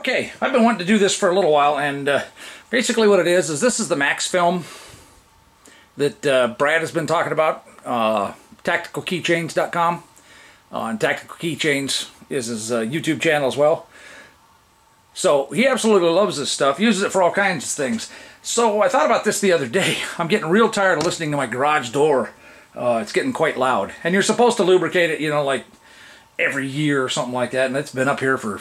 Okay, I've been wanting to do this for a little while, and basically what it is this is the MaxFilm that Brad has been talking about, tacticalkeychains.com, and Tactical Keychains is his YouTube channel as well. So he absolutely loves this stuff, uses it for all kinds of things. So I thought about this the other day. I'm getting real tired of listening to my garage door. It's getting quite loud. And you're supposed to lubricate it, you know, like every year or something like that, and it's been up here for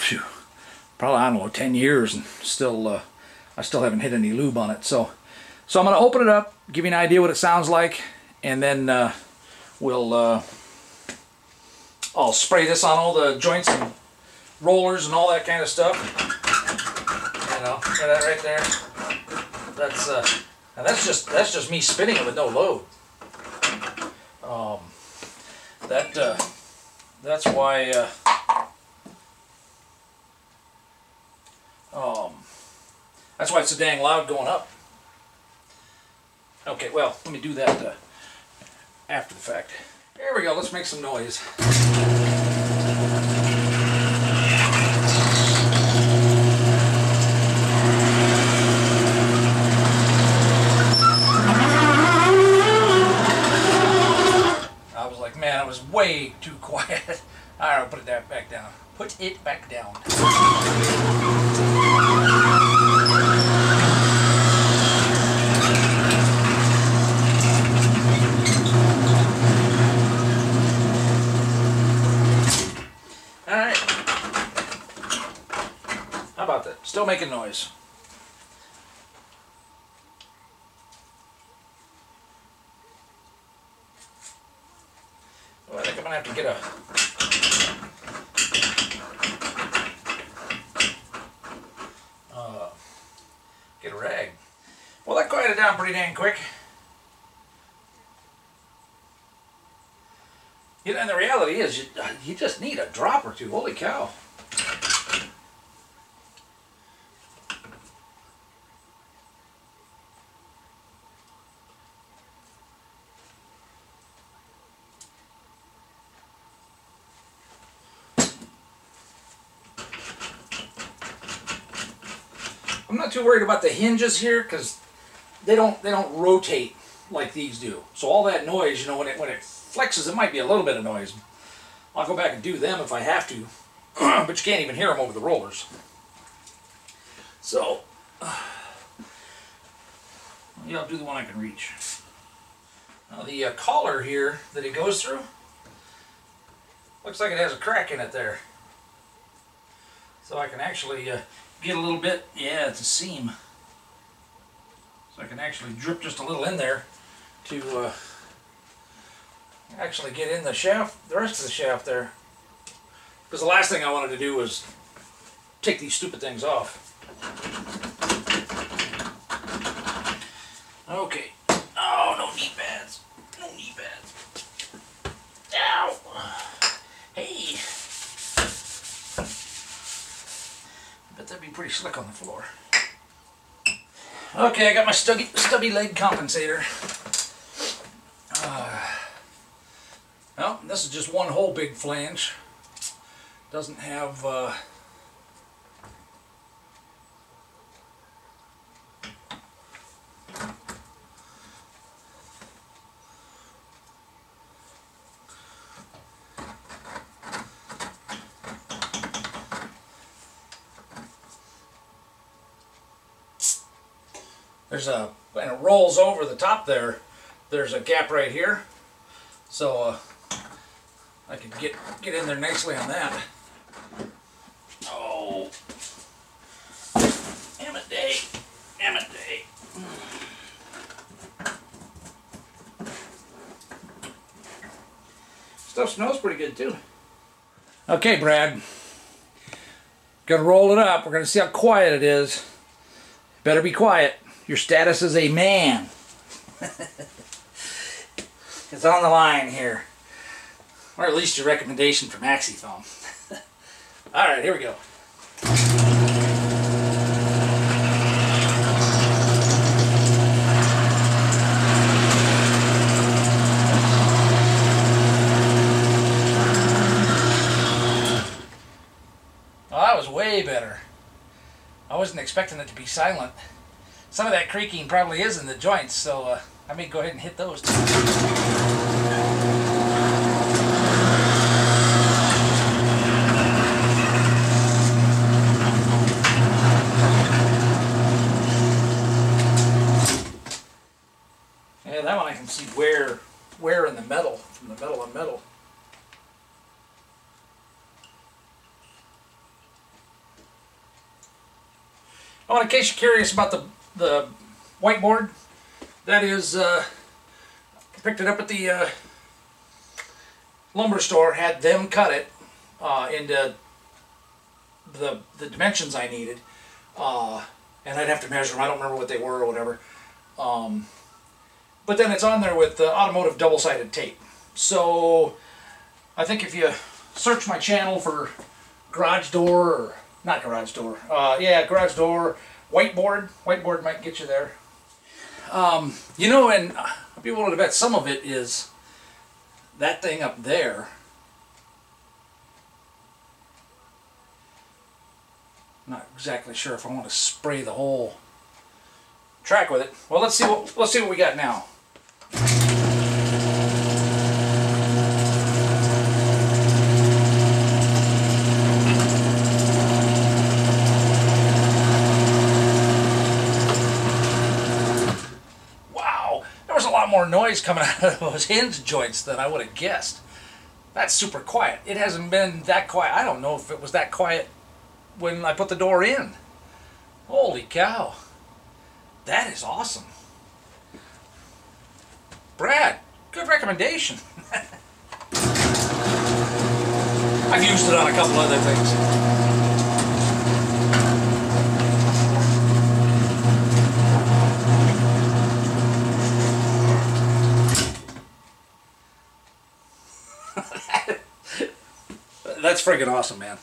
probably, I don't know, 10 years, and still I still haven't hit any lube on it. So I'm going to open it up, give you an idea what it sounds like, and then I'll spray this on all the joints and rollers and all that kind of stuff. You know, see that right there? That's just me spinning it with no load. That's why that's why it's so dang loud going up. Okay, well, let me do that after the fact. There we go, let's make some noise. I was like, man, I was way too quiet. Alright, I'll put it back down. Put it back down. Alright. How about that? Still making noise. Well, I think I'm going to have to get a rag. Well, that quieted down pretty dang quick. You know, and the reality is, you just need a drop or two. Holy cow. I'm not too worried about the hinges here because they don't rotate like these do. So all that noise, you know, when it flexes, it might be a little bit of noise. I'll go back and do them if I have to, but you can't even hear them over the rollers. So yeah, I'll do the one I can reach. Now the collar here that it goes through looks like it has a crack in it there. So I can actually get a little bit, yeah, it's a seam. So I can actually drip just a little in there to actually get in the shaft, the rest of the shaft there. Because the last thing I wanted to do was take these stupid things off. Okay. Oh, no knee pads. No knee pads. Ow! Hey! I bet that'd be pretty slick on the floor. Okay, I got my stubby leg compensator. Well, this is just one whole big flange. Doesn't have there's a, and it rolls over the top there. There's a gap right here, so I could get in there nicely on that. Oh, damn it day, damn it day. Stuff smells pretty good too. Okay, Brad, gonna roll it up. We're gonna see how quiet it is. Better be quiet. Your status as a man. It's on the line here. Or at least your recommendation for MaxFilm. Alright, here we go. Well, that was way better. I wasn't expecting it to be silent. Some of that creaking probably is in the joints, so I may go ahead and hit those too. Yeah, that one I can see wear in the metal, from the metal on metal. Oh, in case you're curious about the whiteboard, that is, I picked it up at the lumber store, had them cut it into the dimensions I needed, and I'd have to measure them. I don't remember what they were or whatever. But then it's on there with automotive double-sided tape. So I think if you search my channel for garage door, or not garage door, yeah, garage door, whiteboard might get you there. You know, and I'd be willing to bet some of it is that thing up there. Not exactly sure if I want to spray the whole track with it. Well, let's see what we got now. Wow, there was a lot more noise coming out of those hinge joints than I would have guessed. That's super quiet. It hasn't been that quiet. I don't know if it was that quiet when I put the door in. Holy cow. That is awesome. Brad, good recommendation. I've used it on a couple other things. That's friggin' awesome, man.